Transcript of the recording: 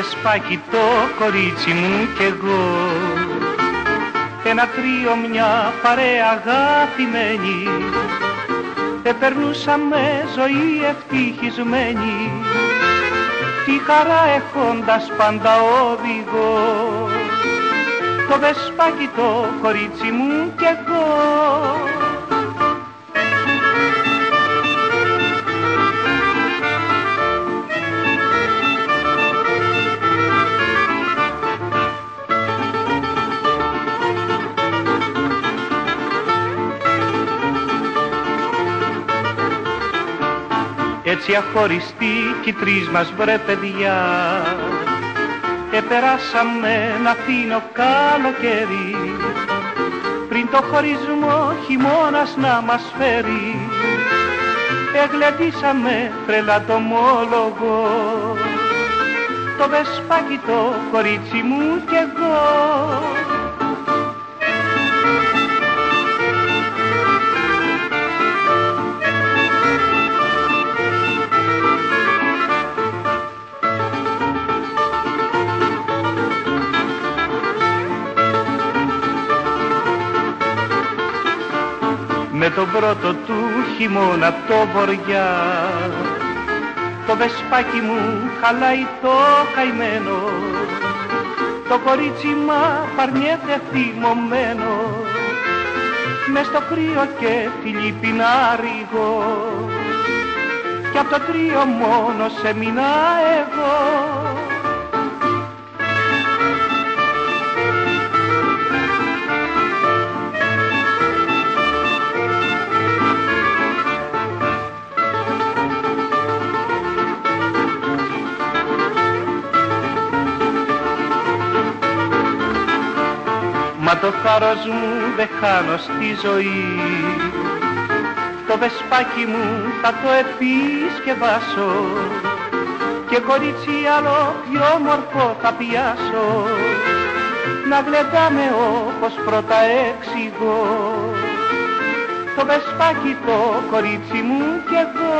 Βεσπάκι το κορίτσι μου κι εγώ, ένα τρίο μια παρέα αγαπημένη, περνούσαμε ζωή ευτυχισμένη, τη χαρά έχοντας πάντα οδηγό, το Βεσπάκι το κορίτσι μου κι εγώ. Έτσι αχωριστοί κι οι τρεις μας βρε παιδιά, περάσαμε ένα φίνο καλοκαίρι, πριν το χωρισμό χειμώνας να μας φέρει, εγλεντήσαμε τρελά το ομόλογο, το Βεσπάκι το κορίτσι μου κι εγώ. Με τον πρώτο του χειμώνα το βοριά, το Βεσπάκι μου χαλάει το καημένο, το κορίτσι μα παρνιέται θυμωμένο, μες στο κρύο και τη λύπη να ρηγώ, κι απ' το τρίο μόνος έμεινα εγώ. Μα το θάρρος μου δεν χάνω στη ζωή, το Βεσπάκι μου θα το επισκευάσω και κορίτσι άλλο πιο όμορφο θα πιάσω, να γλεντάμε όπως πρώτα εξηγώ, το Βεσπάκι το κορίτσι μου κι εγώ.